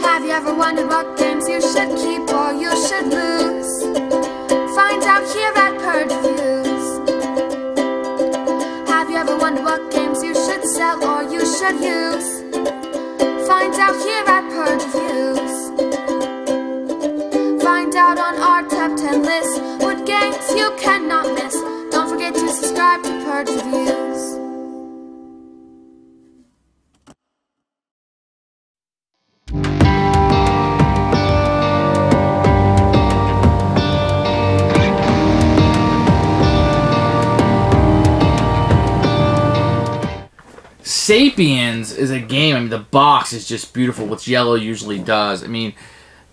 Have you ever wondered what games you should keep or you should lose? Find out here at Purge Reviews. Have you ever wondered what games you should sell or you should use? Find out here at Purge Reviews. Find out on our top 10 list what games you cannot miss. Don't forget to subscribe to Purge Reviews. Sapiens is a game, I mean, the box is just beautiful, which yellow usually does. I mean,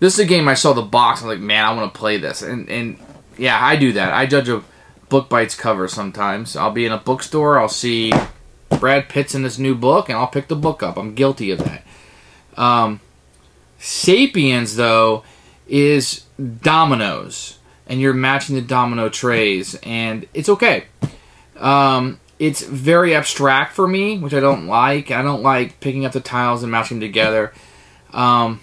this is a game I saw the box, I'm like, man, I want to play this. And yeah, I do that. I judge a book by its cover sometimes. I'll be in a bookstore, I'll see Brad Pitt's in this new book, and I'll pick the book up. I'm guilty of that. Sapiens, though, is dominoes, and you're matching the domino trays, and it's okay. It's very abstract for me, which I don't like. I don't like picking up the tiles and matching them together. I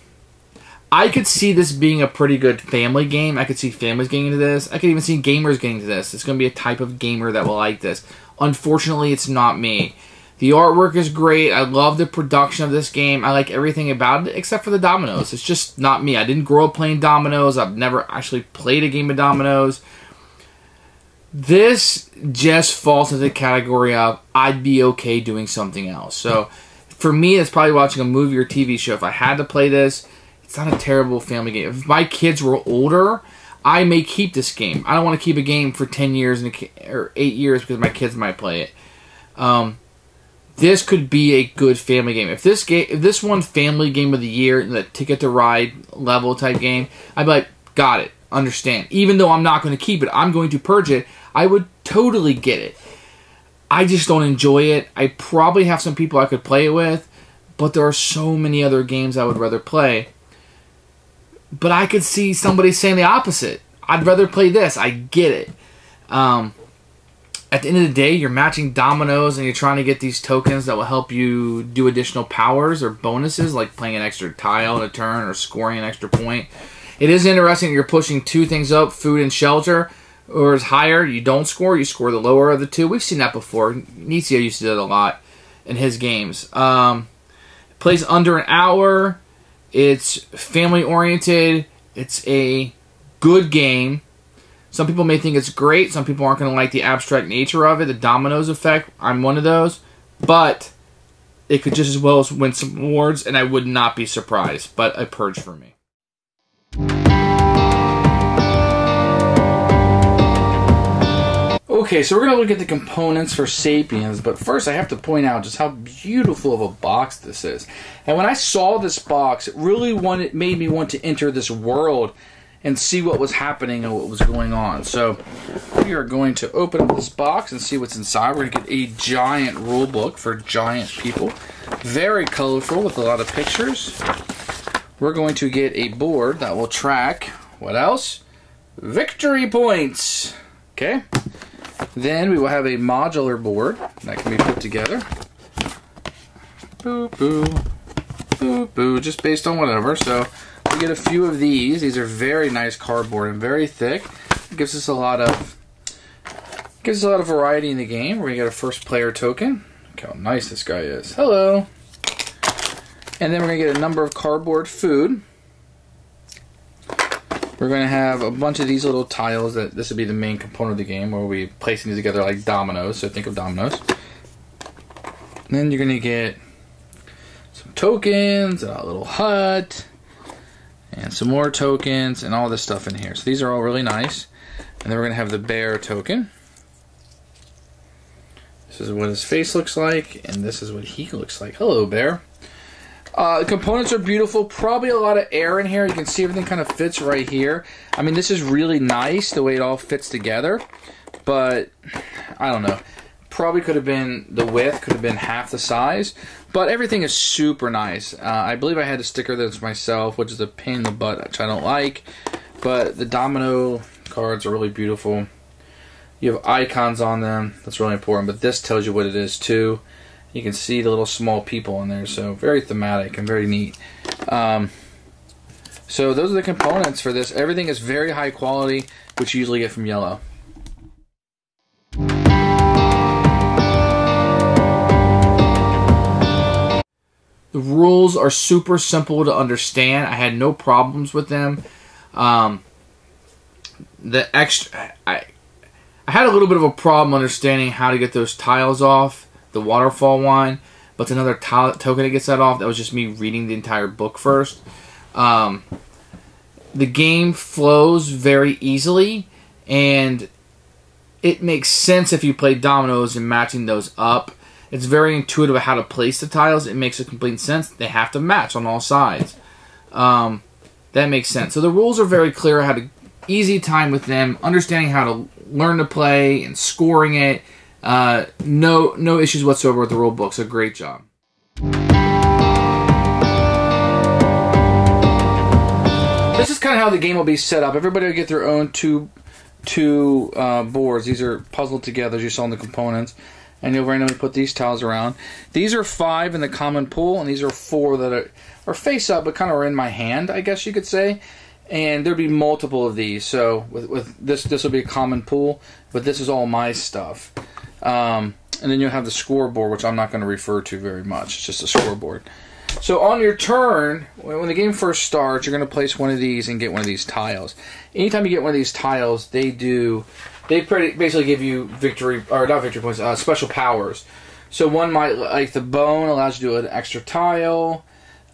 could see this being a pretty good family game. I could see families getting into this. I could even see gamers getting into this. It's going to be a type of gamer that will like this. Unfortunately, it's not me. The artwork is great. I love the production of this game. I like everything about it except for the dominoes. It's just not me. I didn't grow up playing dominoes. I've never actually played a game of dominoes. This just falls into the category of I'd be okay doing something else. So for me, it's probably watching a movie or TV show. If I had to play this, it's not a terrible family game. If my kids were older, I may keep this game. I don't want to keep a game for 10 years or 8 years because my kids might play it. This could be a good family game. If this won Family Game of the Year, the Ticket to Ride level type game, I'd be like, got it, understand. Even though I'm not going to keep it, I'm going to purge it. I would totally get it. I just don't enjoy it. I probably have some people I could play it with, but there are so many other games I would rather play. But I could see somebody saying the opposite. I'd rather play this. I get it. At the end of the day, you're matching dominoes and you're trying to get these tokens that will help you do additional powers or bonuses, like playing an extra tile in a turn or scoring an extra point. It is interesting that you're pushing two things up, food and shelter. Or is higher, you don't score, you score the lower of the two. We've seen that before. Nizio used to do that a lot in his games. Plays under an hour. It's family-oriented. It's a good game. Some people may think it's great. Some people aren't going to like the abstract nature of it, the dominoes effect. I'm one of those. But it could just as well win some awards, and I would not be surprised. But a purge for me. Okay, so we're going to look at the components for Sapiens, but first I have to point out just how beautiful of a box this is. And when I saw this box, it really made me want to enter this world and see what was happening and what was going on. So we are going to open up this box and see what's inside. We're going to get a giant rule book for giant people. Very colorful with a lot of pictures. We're going to get a board that will track, what else? Victory points! Okay. Then we will have a modular board that can be put together. Boo, boo, boo, boo, just based on whatever. So we get a few of these. These are very nice cardboard and very thick. It gives us a lot of variety in the game. We're gonna get a first player token. Look how nice this guy is. Hello. And then we're gonna get a number of cardboard food. We're going to have a bunch of these little tiles. That this would be the main component of the game, where we placing these together like dominoes. So think of dominoes. And then you're going to get some tokens, a little hut, and some more tokens, and all this stuff in here. So these are all really nice. And then we're going to have the bear token. This is what his face looks like, and this is what he looks like. Hello, bear. Components are beautiful. Probably a lot of air in here. You can see everything kind of fits right here. I mean, this is really nice the way it all fits together. But, I don't know. Probably could have been, the width could have been half the size. But everything is super nice. I believe I had to sticker this myself, which is a pain in the butt, which I don't like. But the domino cards are really beautiful. You have icons on them. That's really important. But this tells you what it is, too. You can see the little small people in there, so very thematic and very neat. So those are the components for this. Everything is very high quality, which you usually get from Yellow. The rules are super simple to understand. I had no problems with them. I had a little bit of a problem understanding how to get those tiles off, the waterfall one, but it's another token that gets that off. That was just me reading the entire book first. The game flows very easily, and it makes sense if you play dominoes and matching those up. It's very intuitive how to place the tiles. It makes a complete sense. They have to match on all sides. That makes sense. So the rules are very clear. I had an easy time with them, understanding how to learn to play and scoring it. No issues whatsoever with the rule books. A great job. This is kind of how the game will be set up. Everybody will get their own two boards. These are puzzled together, as you saw in the components. And you'll randomly put these tiles around. These are 5 in the common pool, and these are 4 that are face up, but kind of are in my hand, I guess you could say. And there'll be multiple of these. So with this will be a common pool, but this is all my stuff. And then you'll have the scoreboard, which I'm not going to refer to very much. It's just a scoreboard. So on your turn, when the game first starts, you're going to place one of these and get one of these tiles. Anytime you get one of these tiles, they basically give you victory, or not victory points, special powers. So one might, like the bone, allows you to do an extra tile.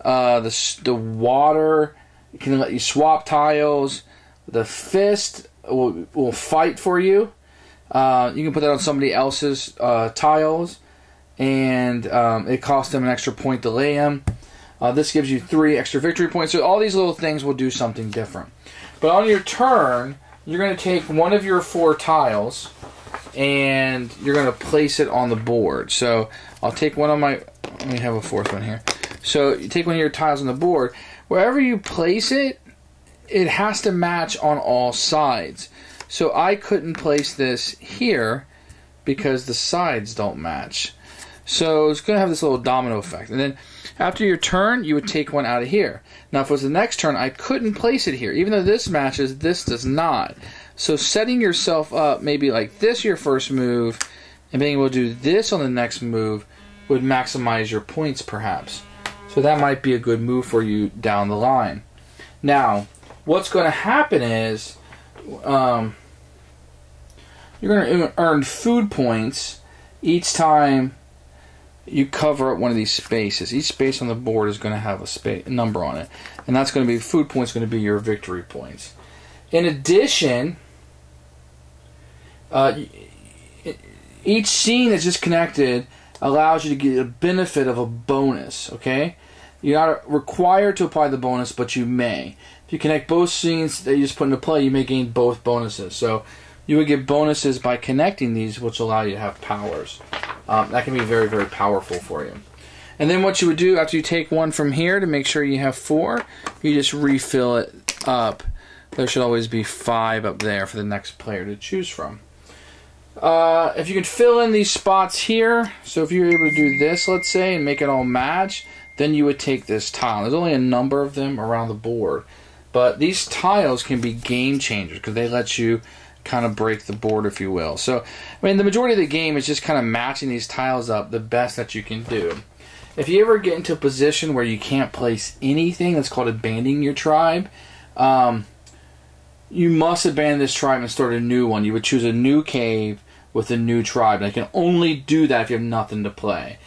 The water can let you swap tiles. The fist will fight for you. You can put that on somebody else's tiles, and it costs them an extra point to lay them. This gives you 3 extra victory points. So all these little things will do something different. But on your turn, you're going to take one of your 4 tiles, and you're going to place it on the board. So I'll take one of my... Let me have a 4th one here. So you take one of your tiles on the board. Wherever you place it, it has to match on all sides. So I couldn't place this here because the sides don't match. So it's going to have this little domino effect. And then after your turn, you would take one out of here. Now, if it was the next turn, I couldn't place it here. Even though this matches, this does not. So setting yourself up maybe like this your first move, and being able to do this on the next move would maximize your points, perhaps. So that might be a good move for you down the line. Now, what's going to happen is you're going to earn food points each time you cover up one of these spaces. Each space on the board is going to have a number on it, and that's going to be food points. Going to be your victory points. In addition, each scene that's just connected allows you to get a benefit of a bonus. Okay, you're not required to apply the bonus, but you may. If you connect both scenes that you just put into play, you may gain both bonuses. So you would get bonuses by connecting these, which allow you to have powers. That can be very, very powerful for you. And then what you would do after you take one from here to make sure you have 4, you just refill it up. There should always be 5 up there for the next player to choose from. If you can fill in these spots here, so if you're able to do this, let's say, and make it all match, then you would take this tile. There's only a number of them around the board. But these tiles can be game changers because they let you kind of break the board, if you will. So, I mean, the majority of the game is just kind of matching these tiles up the best that you can do. If you ever get into a position where you can't place anything, that's called abandoning your tribe, you must abandon this tribe and start a new one. You would choose a new cave with a new tribe. And I can only do that if you have nothing to play.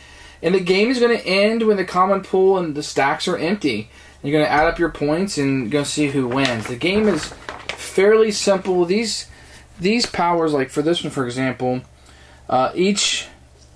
And the game is going to end when the common pool and the stacks are empty. You're going to add up your points and you're going to see who wins. The game is fairly simple. These powers, like for this one, for example, each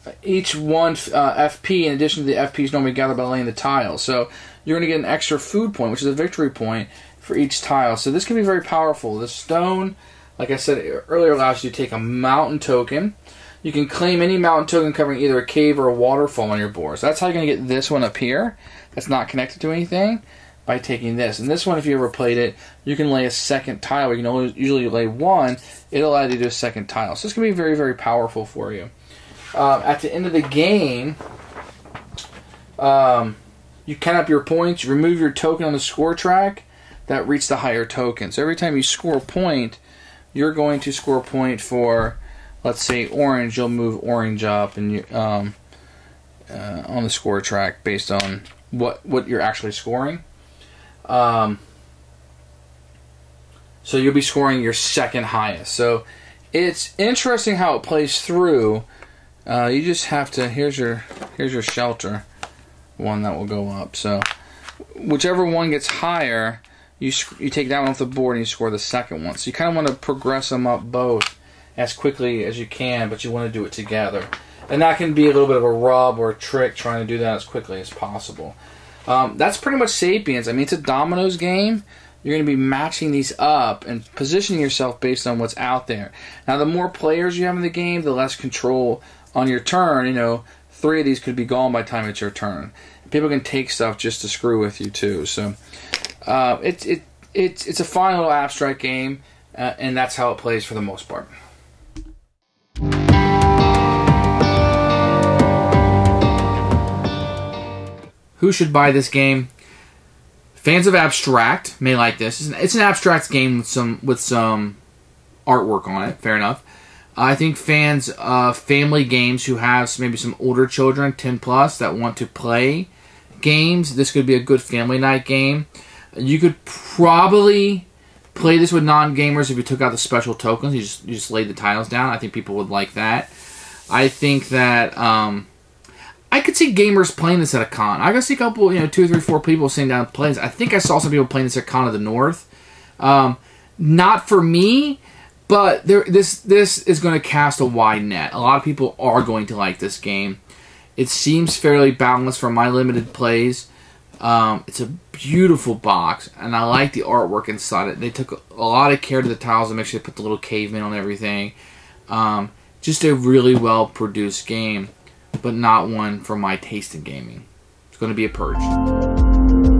one FP, in addition to the FPs normally gathered by laying the tiles. So you're going to get an extra food point, which is a victory point for each tile. So this can be very powerful. The stone, like I said earlier, allows you to take a mountain token. You can claim any mountain token covering either a cave or a waterfall on your board. So that's how you're going to get this one up here that's not connected to anything, by taking this. And this one, if you ever played it, you can lay a second tile. You can only usually lay one. It'll allow you to do a second tile. So it's going to be very, very powerful for you. At the end of the game, you count up your points, you remove your token on the score track. that reach the higher token. So every time you score a point, you're going to score a point for, let's say, orange. You'll move orange up and you, on the score track based on what you're actually scoring. So you'll be scoring your second highest. So it's interesting how it plays through. You just have to, here's your shelter one that will go up. So whichever one gets higher, you take that one off the board and you score the second one. So you kind of want to progress them up both as quickly as you can, but you want to do it together. And that can be a little bit of a rub or a trick trying to do that as quickly as possible. That's pretty much Sapiens. I mean, it's a dominoes game. You're going to be matching these up and positioning yourself based on what's out there. Now, the more players you have in the game, the less control on your turn. You know, 3 of these could be gone by the time it's your turn. People can take stuff just to screw with you too. So it's a fun little abstract game, and that's how it plays for the most part. Who should buy this game? Fans of abstract may like this. It's an abstract game with some artwork on it. Fair enough. I think fans of family games who have maybe some older children, 10 plus, that want to play games, this could be a good family night game. You could probably play this with non-gamers if you took out the special tokens. You just laid the titles down. I think people would like that. I think that I could see gamers playing this at a con. I could see a couple, 2, 3, 4 people sitting down and playing this. I think I saw some people playing this at Con of the North. Not for me, but this is going to cast a wide net. A lot of people are going to like this game. It seems fairly balanced for my limited plays. It's a beautiful box, and I like the artwork inside it. They took a lot of care to the tiles to make sure they put the little caveman on everything. Just a really well-produced game, but not one for my taste in gaming. It's going to be a Purge.